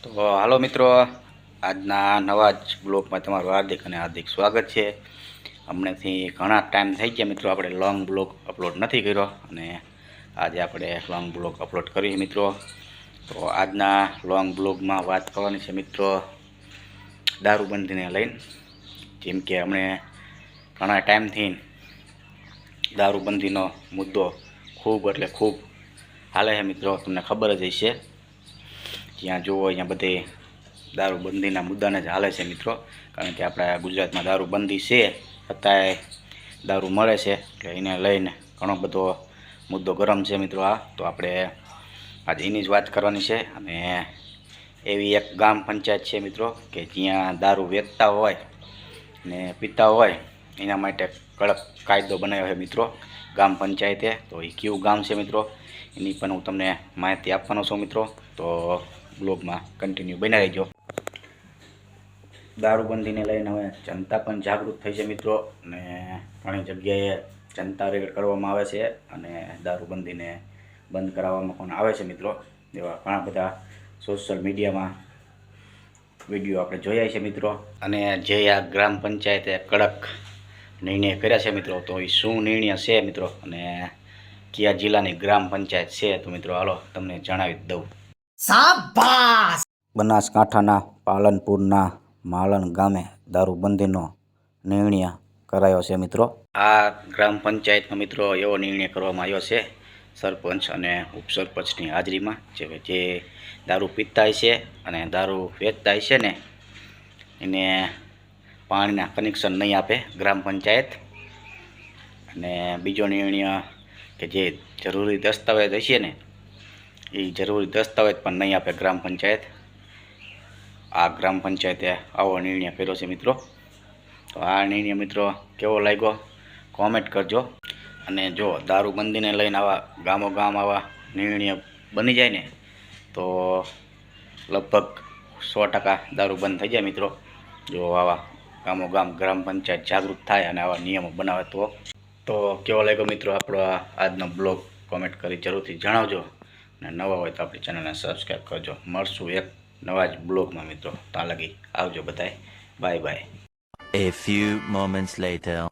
તો હાલો મિત્રો, આજના નવા જ બ્લોગમાં તમારું હાર્દિક અને હાર્દિક સ્વાગત છે. હમણાંથી ઘણા ટાઈમ થઈ ગયા મિત્રો, આપણે લોંગ બ્લોગ અપલોડ નથી કર્યો અને આજે આપણે લોંગ બ્લોગ અપલોડ કરીએ મિત્રો. તો આજના લોંગ બ્લોગમાં વાત કરવાની છે મિત્રો દારૂબંધીને લઈને. જેમ કે હમણે ઘણા ટાઈમથી દારૂબંધીનો મુદ્દો ખૂબ એટલે ખૂબ હાલે છે મિત્રો, તમને ખબર જ હશે. જ્યાં જુઓ અહીંયા બધે દારૂબંધીના મુદ્દાને જ હાલે છે મિત્રો. કારણ કે આપણા ગુજરાતમાં દારૂબંધી છે, છતાંય દારૂ મળે છે, એટલે એને લઈને ઘણો બધો મુદ્દો ગરમ છે મિત્રો. તો આપણે આજે એની જ વાત કરવાની છે. અને એવી એક ગામ પંચાયત છે મિત્રો કે જ્યાં દારૂ વેચતા હોય ને પીતા હોય એના માટે કડક કાયદો બનાવ્યો છે મિત્રો ગામ પંચાયતે. તો એ કયું ગામ છે મિત્રો એની પણ હું તમને માહિતી આપવાનો છું મિત્રો. તો બ્લોગમાં કન્ટિન્યુ બન્યા રહેજો. દારૂબંધીને લઈને હવે જનતા પણ જાગૃત થઈ છે મિત્રો, અને ઘણી જગ્યાએ જનતા રેડ કરવામાં આવે છે અને દારૂબંધીને બંધ કરાવવામાં પણ આવે છે મિત્રો. એવા ઘણા બધા સોશિયલ મીડિયામાં વિડીયો આપણે જોયા છે મિત્રો. અને જે આ ગ્રામ પંચાયતે કડક નિર્ણય કર્યા છે મિત્રો, તો એ શું નિર્ણય છે મિત્રો અને કયા જિલ્લાની ગ્રામ પંચાયત છે, તો મિત્રો હાલો તમને જણાવી દઉં. શાબાશ! બનાસકાંઠાના પાલનપુરના માલણ ગામે દારૂબંધીનો નિર્ણય કરાયો છે મિત્રો. આ ગ્રામ પંચાયતમાં મિત્રો એવો નિર્ણય કરવામાં આવ્યો છે સરપંચ અને ઉપસરપંચની હાજરીમાં, જે દારૂ પીતા છે અને દારૂ વેચતા છે ને એને પાણીના કનેક્શન નહીં આપે ગ્રામ પંચાયત. અને બીજો નિર્ણય કે જે જરૂરી દસ્તાવેજ હશે ને એ જરૂરી દસ્તાવેજ પણ નહીં આપે ગ્રામ પંચાયત. આ ગ્રામ પંચાયતે આવો નિર્ણય કર્યો છે મિત્રો. તો આ નિર્ણય મિત્રો કેવો લાગ્યો કોમેન્ટ કરજો. અને જો દારૂબંધીને લઈને આવા ગામો ગામ આવા નિર્ણય બની જાય ને તો લગભગ 100% દારૂ બંધ થઈ જાય મિત્રો. જો આવા ગામો ગામ ગ્રામ પંચાયત જાગૃત થાય અને આવા નિયમો બનાવે તો કેવો લાગ્યો મિત્રો આપણો આજનો બ્લોગ કોમેન્ટ કરી જરૂરથી જણાવજો. અને નવા હોય તો આપણી ચેનલને સબસ્ક્રાઈબ કરજો. મળશું એક નવા જ બ્લોગમાં મિત્રો. ત્યાં લગી આવજો બધાય. Bye bye. A few moments later.